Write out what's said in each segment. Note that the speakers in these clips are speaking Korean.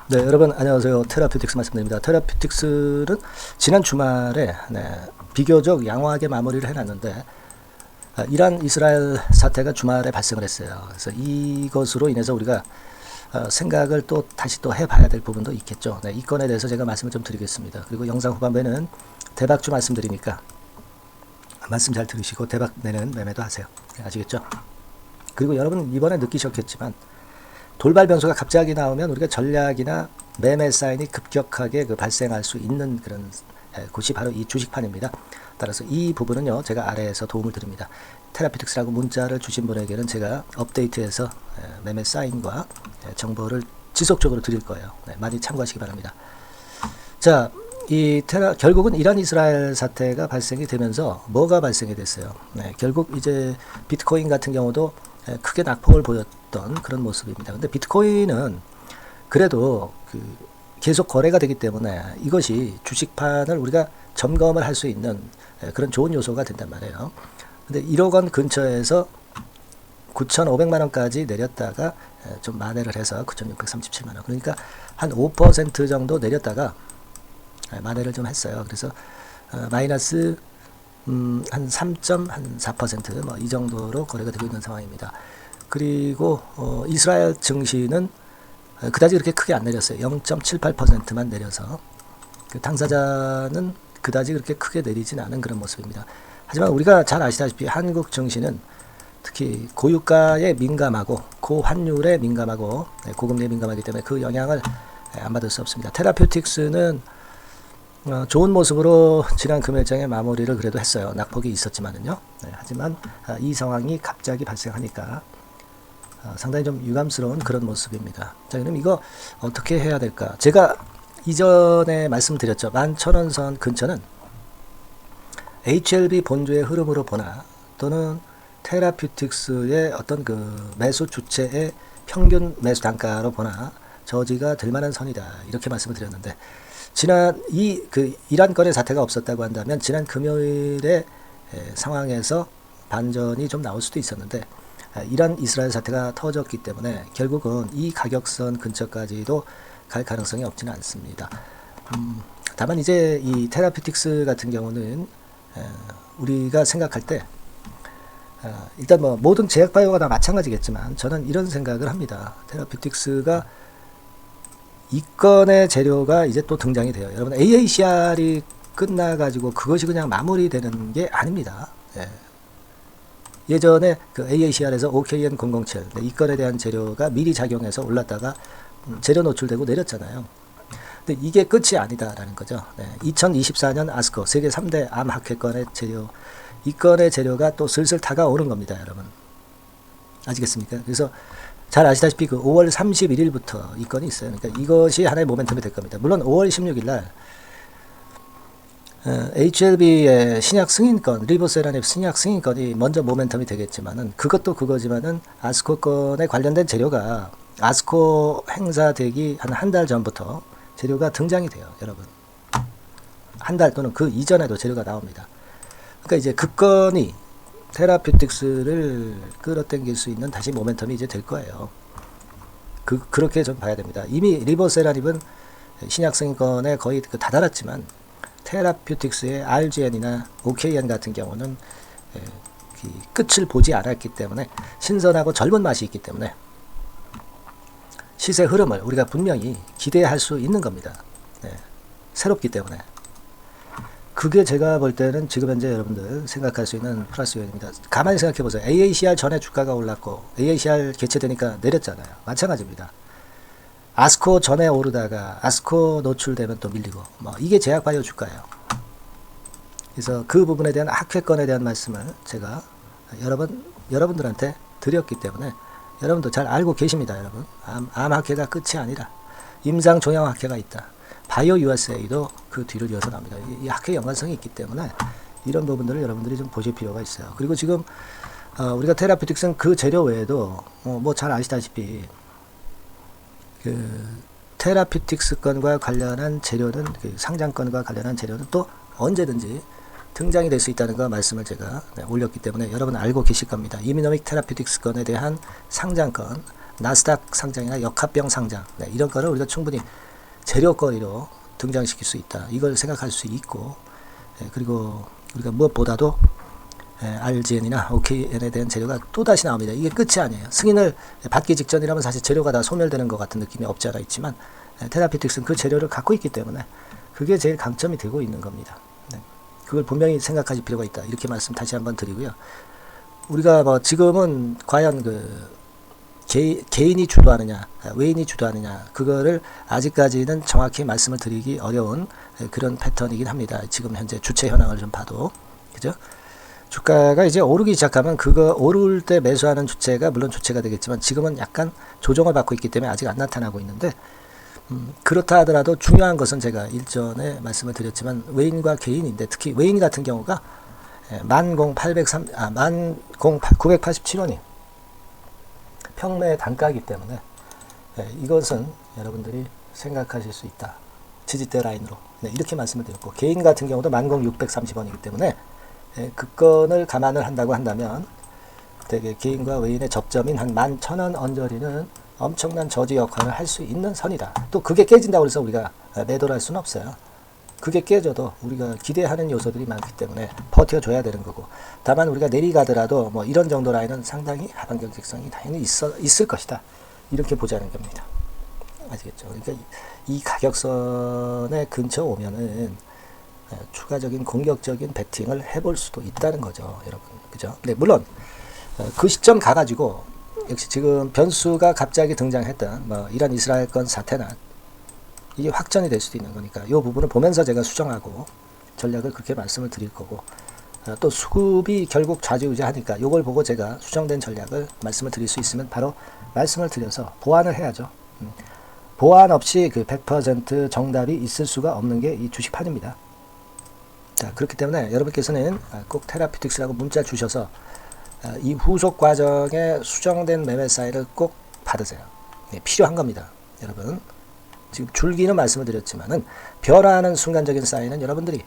네, 여러분 안녕하세요. 테라퓨틱스 말씀드립니다. 테라퓨틱스는 지난 주말에 비교적 양호하게 마무리를 해놨는데 이란 이스라엘 사태가 주말에 발생을 했어요. 그래서 이것으로 인해서 우리가 생각을 또 다시 또 해봐야 될 부분도 있겠죠. 네, 이 건에 대해서 제가 말씀을 좀 드리겠습니다. 그리고 영상 후반부에는 대박주 말씀드리니까 말씀 잘 들으시고 대박 내는 매매도 하세요. 네, 아시겠죠? 그리고 여러분 이번에 느끼셨겠지만 돌발 변수가 갑자기 나오면 우리가 전략이나 매매 사인이 급격하게 발생할 수 있는 그런 곳이 바로 이 주식판입니다. 따라서 이 부분은요, 제가 아래에서 도움을 드립니다. 테라피틱스라고 문자를 주신 분에게는 제가 업데이트해서 매매 사인과 정보를 지속적으로 드릴 거예요. 많이 참고하시기 바랍니다. 자, 결국은 이란 이스라엘 사태가 발생이 되면서 뭐가 발생이 됐어요. 결국 이제 비트코인 같은 경우도 크게 낙폭을 보였던 그런 모습입니다. 근데 비트코인은 그래도 계속 거래가 되기 때문에 이것이 주식판을 우리가 점검을 할 수 있는 그런 좋은 요소가 된단 말이에요. 근데 1억 원 근처에서 9,500만 원까지 내렸다가 좀 만회를 해서 9,637만 원. 그러니까 한 5% 정도 내렸다가 만회를 좀 했어요. 그래서 마이너스 한 3.4% 뭐 이 정도로 거래가 되고 있는 상황입니다. 그리고 이스라엘 증시는 그다지 그렇게 크게 안 내렸어요. 0.78%만 내려서 당사자는 그다지 그렇게 크게 내리진 않은 그런 모습입니다. 하지만 우리가 잘 아시다시피 한국 증시는 특히 고유가에 민감하고 고환율에 민감하고 고금리에 민감하기 때문에 그 영향을 안 받을 수 없습니다. 테라퓨틱스는 좋은 모습으로 지난 금요일장에 마무리를 그래도 했어요. 낙폭이 있었지만은요. 하지만 이 상황이 갑자기 발생하니까 상당히 좀 유감스러운 그런 모습입니다. 자, 그럼 이거 어떻게 해야 될까? 제가 이전에 말씀드렸죠. 11,000원 선 근처는 HLB 본주의 흐름으로 보나 또는 테라퓨틱스의 어떤 매수 주체의 평균 매수 단가로 보나 저지가 될 만한 선이다. 이렇게 말씀을 드렸는데 지난 이란 건의 사태가 없었다고 한다면 지난 금요일의 상황에서 반전이 좀 나올 수도 있었는데 이란 이스라엘 사태가 터졌기 때문에 결국은 이 가격선 근처까지도 갈 가능성이 없지는 않습니다. 다만 이제 이 테라피틱스 같은 경우는 우리가 생각할 때 일단 뭐 모든 제약바이오가 다 마찬가지겠지만 저는 이런 생각을 합니다. 테라피틱스가 이 건의 재료가 이제 또 등장이 돼요. 여러분 AACR이 끝나가지고 그것이 그냥 마무리되는 게 아닙니다. 예전에 AACR에서 OKN007 이 건에 대한 재료가 미리 작용해서 올랐다가 재료 노출되고 내렸잖아요. 근데 이게 끝이 아니다라는 거죠. 2024년 아스코 세계 3대 암 학회건의 재료, 이 건의 재료가 또 슬슬 다가오는 겁니다, 여러분. 아시겠습니까? 그래서 잘 아시다시피 5월 31일부터 이 건이 있어요. 그러니까 이것이 하나의 모멘텀이 될 겁니다. 물론 5월 16일 날 HLB의 신약 승인권, 리보세라닙 신약 승인권이 먼저 모멘텀이 되겠지만은 그것도 그거지만은 아스코 건에 관련된 재료가 아스코 행사되기 한 달 전부터 재료가 등장이 돼요, 여러분. 한 달 또는 그 이전에도 재료가 나옵니다. 그러니까 이제 그 건이 테라퓨틱스를 끌어당길 수 있는 다시 모멘텀이 이제 될 거예요. 그렇게 좀 봐야 됩니다. 이미 리보세라닙은 신약 승인권에 거의 다 달았지만 테라퓨틱스의 RGN이나 OKN 같은 경우는 끝을 보지 않았기 때문에 신선하고 젊은 맛이 있기 때문에 시세 흐름을 우리가 분명히 기대할 수 있는 겁니다. 새롭기 때문에. 그게 제가 볼 때는 지금 현재 여러분들 생각할 수 있는 플러스 요인입니다. 가만히 생각해 보세요. AACR 전에 주가가 올랐고 AACR 개최되니까 내렸잖아요. 마찬가지입니다. 아스코 전에 오르다가 아스코 노출되면 또 밀리고 뭐 이게 제약바이오 주가예요. 그래서 그 부분에 대한 학회건에 대한 말씀을 제가 여러분들한테 드렸기 때문에 여러분도 잘 알고 계십니다. 여러분 암 학회가 끝이 아니라 임상 종양 학회가 있다. 바이오 USA도 그 뒤를 이어서 나옵니다. 이 학회 연관성이 있기 때문에 이런 부분들을 여러분들이 좀 보실 필요가 있어요. 그리고 지금 우리가 테라피틱스는 그 재료 외에도 뭐 잘 아시다시피 테라피틱스 건과 관련한 재료는 상장건과 관련한 재료는 또 언제든지 등장이 될 수 있다는 거 말씀을 제가 올렸기 때문에 여러분 알고 계실 겁니다. 이미노믹 테라피틱스 건에 대한 상장건 나스닥 상장이나 역합병 상장, 네, 이런 거를 우리가 충분히 재료거리로 등장시킬 수 있다. 이걸 생각할 수 있고, 그리고 우리가 무엇보다도 RGN이나 OKN에 대한 재료가 또다시 나옵니다. 이게 끝이 아니에요. 승인을 받기 직전이라면 사실 재료가 다 소멸되는 것 같은 느낌이 없지 않아 있지만, 테라피틱스는 그 재료를 갖고 있기 때문에 그게 제일 강점이 되고 있는 겁니다. 네. 그걸 분명히 생각하실 필요가 있다. 이렇게 말씀 다시 한번 드리고요. 우리가 뭐 지금은 과연 개인이 주도하느냐, 외인이 주도하느냐, 그거를 아직까지는 정확히 말씀을 드리기 어려운 그런 패턴이긴 합니다. 지금 현재 주체 현황을 좀 봐도. 그죠? 주가가 이제 오르기 시작하면 그거 오를 때 매수하는 주체가 물론 주체가 되겠지만 지금은 약간 조정을 받고 있기 때문에 아직 안 나타나고 있는데, 그렇다 하더라도 중요한 것은 제가 일전에 말씀을 드렸지만 외인과 개인인데, 특히 외인 같은 경우가 10,987원이 평매 단가이기 때문에 이것은 여러분들이 생각하실 수 있다. 지지대 라인으로. 네, 이렇게 말씀을 드렸고, 개인 같은 경우도 10,630원이기 때문에 그 건을 감안을 한다고 한다면 되게 개인과 외인의 접점인 한 11,000원 언저리는 엄청난 저지 역할을 할 수 있는 선이다. 또 그게 깨진다고 해서 우리가 매도를 할 수는 없어요. 그게 깨져도 우리가 기대하는 요소들이 많기 때문에 버텨줘야 되는 거고, 다만 우리가 내리가더라도 뭐 이런 정도 라인은 상당히 하방 경직성이 당연히 있을 것이다. 이렇게 보자는 겁니다. 아시겠죠? 그러니까 이 가격선의 근처 오면은 추가적인 공격적인 베팅을 해볼 수도 있다는 거죠, 여러분. 그죠? 네, 물론 그 시점 가가지고 역시 지금 변수가 갑자기 등장했던 뭐 이란 이스라엘 건 사태나 이게 확전이 될 수도 있는 거니까 이 부분을 보면서 제가 수정하고 전략을 그렇게 말씀을 드릴 거고, 또 수급이 결국 좌지우지하니까 이걸 보고 제가 수정된 전략을 말씀을 드릴 수 있으면 바로 말씀을 드려서 보완을 해야죠. 보완 없이 그 100% 정답이 있을 수가 없는 게 이 주식판입니다. 자, 그렇기 때문에 여러분께서는 꼭 테라피틱스라고 문자 주셔서 이 후속 과정에 수정된 매매 사이를 꼭 받으세요. 네, 필요한 겁니다, 여러분. 지금 줄기는 말씀을 드렸지만은 변화하는 순간적인 사인은 여러분들이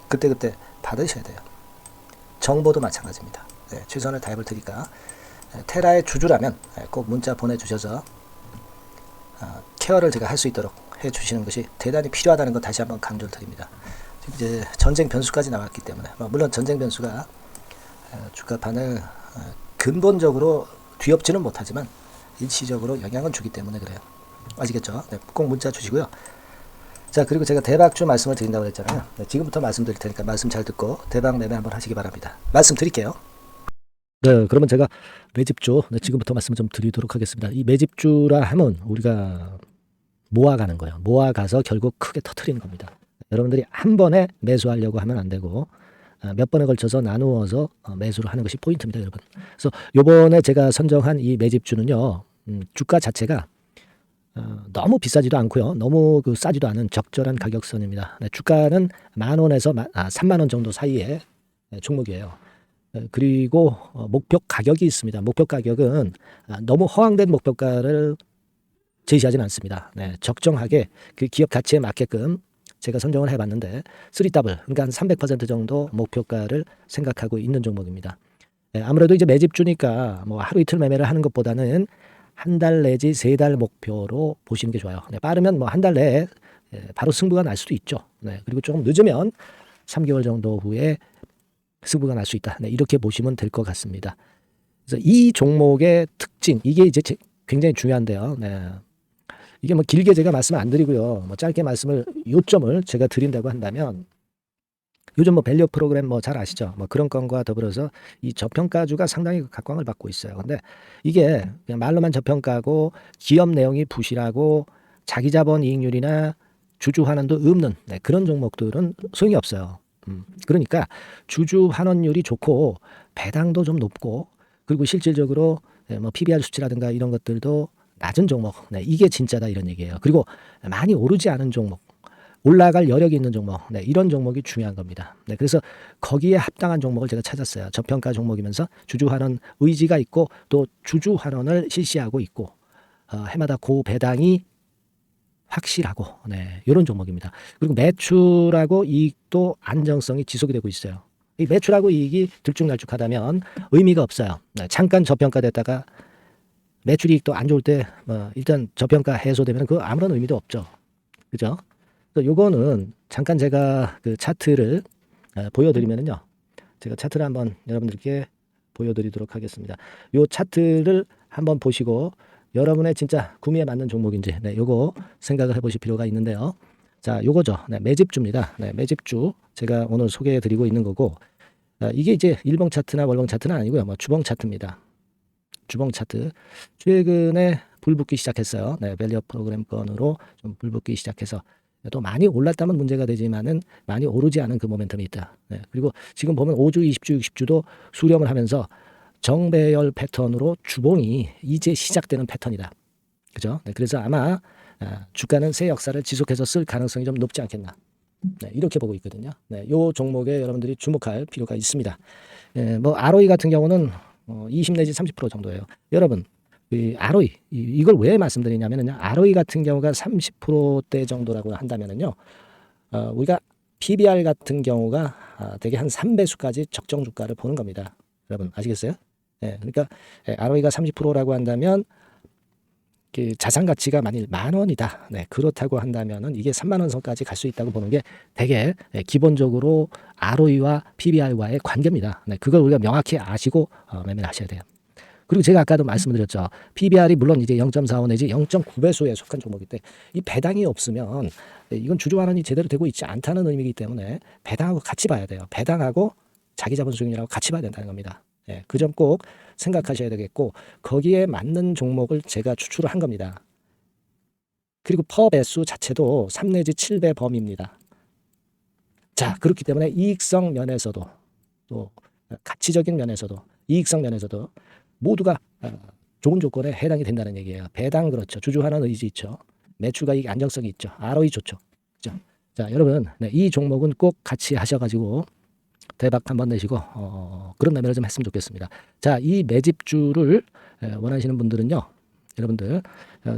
그때그때 받으셔야 돼요. 정보도 마찬가지입니다. 네, 최선을 다해볼 테니까 테라의 주주라면 꼭 문자 보내주셔서 케어를 제가 할 수 있도록 해주시는 것이 대단히 필요하다는 것 다시 한번 강조를 드립니다. 이제 전쟁 변수까지 나왔기 때문에 물론 전쟁 변수가 주가판을 근본적으로 뒤엎지는 못하지만 일시적으로 영향은 주기 때문에 그래요. 아시겠죠? 네, 꼭 문자 주시고요. 자, 그리고 제가 대박주 말씀을 드린다고 했잖아요. 네, 지금부터 말씀드릴 테니까 말씀 잘 듣고 대박 매매 한번 하시기 바랍니다. 말씀 드릴게요. 네, 그러면 제가 매집주, 지금부터 말씀을 좀 드리도록 하겠습니다. 이 매집주라 하면 우리가 모아가는 거예요. 모아가서 결국 크게 터트리는 겁니다. 여러분들이 한 번에 매수하려고 하면 안 되고 몇 번에 걸쳐서 나누어서 매수를 하는 것이 포인트입니다, 여러분. 그래서 요번에 제가 선정한 이 매집주는요, 주가 자체가 너무 비싸지도 않고요, 너무 싸지도 않은 적절한 가격선입니다. 네, 주가는 10,000원에서 30,000원 정도 사이의 종목이에요. 그리고 목표 가격이 있습니다. 목표 가격은 너무 허황된 목표가를 제시하지는 않습니다. 네, 적정하게 그 기업 가치에 맞게끔 제가 선정을 해봤는데 3W, 그러니까 한 300% 정도 목표가를 생각하고 있는 종목입니다. 네, 아무래도 이제 매집주니까 뭐 하루 이틀 매매를 하는 것보다는 한 달 내지 3달 목표로 보시는 게 좋아요. 네, 빠르면 뭐 한 달 내에 바로 승부가 날 수도 있죠. 네, 그리고 조금 늦으면 3개월 정도 후에 승부가 날 수 있다. 네, 이렇게 보시면 될 것 같습니다. 그래서 이 종목의 특징, 이게 이제 굉장히 중요한데요. 네. 이게 뭐 길게 제가 말씀을 안 드리고요. 뭐 짧게 말씀을 요점을 제가 드린다고 한다면, 요즘 뭐 밸류 프로그램 뭐 잘 아시죠? 뭐 그런 건과 더불어서 이 저평가주가 상당히 각광을 받고 있어요. 근데 이게 그냥 말로만 저평가고 기업 내용이 부실하고 자기 자본 이익률이나 주주 환원도 없는 그런 종목들은 소용이 없어요. 그러니까 주주 환원율이 좋고 배당도 좀 높고 그리고 실질적으로 뭐 PBR 수치라든가 이런 것들도 낮은 종목, 이게 진짜다 이런 얘기예요. 그리고 많이 오르지 않은 종목, 올라갈 여력이 있는 종목, 이런 종목이 중요한 겁니다. 그래서 거기에 합당한 종목을 제가 찾았어요. 저평가 종목이면서 주주 환원 의지가 있고 또 주주 환원을 실시하고 있고 해마다 고배당이 확실하고, 이런 종목입니다. 그리고 매출하고 이익도 안정성이 지속이 되고 있어요. 이 매출하고 이익이 들쭉날쭉하다면 의미가 없어요. 잠깐 저평가됐다가 매출이익도 안 좋을 때 일단 저평가 해소되면 그 아무런 의미도 없죠. 그죠? 그래서 요거는 잠깐 제가 그 차트를 보여드리면은요. 제가 차트를 한번 여러분들께 보여드리도록 하겠습니다. 요 차트를 한번 보시고 여러분의 진짜 구매에 맞는 종목인지 요거 생각을 해보실 필요가 있는데요. 자, 요거죠. 매집주입니다. 매집주 제가 오늘 소개해드리고 있는 거고 이게 이제 일봉 차트나 월봉 차트는 아니고요. 주봉 차트입니다. 주봉 차트 최근에 불붙기 시작했어요. 밸리업 프로그램 건으로 좀 불붙기 시작해서 또 많이 올랐다면 문제가 되지만은 많이 오르지 않은 그 모멘텀이 있다. 그리고 지금 보면 5주, 20주, 60주도 수렴을 하면서 정배열 패턴으로 주봉이 이제 시작되는 패턴이다. 그죠? 그래서 아마 주가는 새 역사를 지속해서 쓸 가능성이 좀 높지 않겠나. 이렇게 보고 있거든요. 요 종목에 여러분들이 주목할 필요가 있습니다. ROE 같은 경우는 20 내지 30% 정도예요. 여러분, 이 ROE 이걸 왜 말씀드리냐면요. ROE 같은 경우가 30%대 정도라고 한다면은요. 우리가 PBR 같은 경우가 대개 한 3배수까지 적정 주가를 보는 겁니다. 여러분 아시겠어요? 그러니까 ROE가 30%라고 한다면 그 자산 가치가 만일 10,000원이다. 그렇다고 한다면은 이게 3만 원 선까지 갈 수 있다고 보는 게 되게 기본적으로 ROE와 PBR과의 관계입니다. 그걸 우리가 명확히 아시고 매매를 하셔야 돼요. 그리고 제가 아까도 말씀드렸죠. PBR이 물론 이제 0.45 내지 0.9배수에 속한 종목인데 이 배당이 없으면 이건 주주 환원이 제대로 되고 있지 않다는 의미이기 때문에 배당하고 같이 봐야 돼요. 배당하고 자기 자본 수익률하고 같이 봐야 된다는 겁니다. 그 점 꼭 생각하셔야 되겠고 거기에 맞는 종목을 제가 추출을 한 겁니다. 그리고 퍼 배수 자체도 3 내지 7배 범위입니다. 자, 그렇기 때문에 이익성 면에서도 또 가치적인 면에서도 이익성 면에서도 모두가 좋은 조건에 해당이 된다는 얘기예요. 배당 그렇죠. 주주 환원 의지 있죠. 매출가익 안정성이 있죠. ROE 좋죠. 그렇죠? 자, 여러분 이 종목은 꼭 같이 하셔가지고 대박 한번 내시고 그런 매매를 좀 했으면 좋겠습니다. 자, 이 매집주를 원하시는 분들은요. 여러분들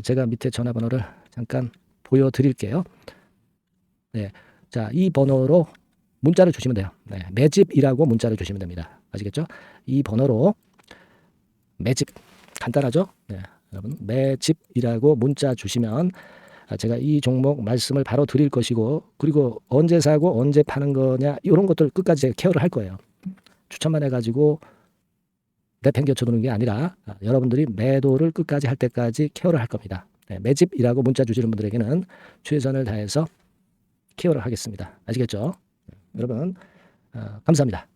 제가 밑에 전화번호를 잠깐 보여드릴게요. 자, 이 번호로 문자를 주시면 돼요. 매집이라고 문자를 주시면 됩니다. 아시겠죠? 이 번호로 매집 간단하죠? 여러분 매집이라고 문자 주시면 제가 이 종목 말씀을 바로 드릴 것이고 그리고 언제 사고 언제 파는 거냐 이런 것들 끝까지 제가 케어를 할 거예요. 추천만 해가지고 내팽겨쳐 두는 게 아니라 여러분들이 매도를 끝까지 할 때까지 케어를 할 겁니다. 매집이라고 문자 주시는 분들에게는 최선을 다해서 케어를 하겠습니다. 아시겠죠? 여러분 감사합니다.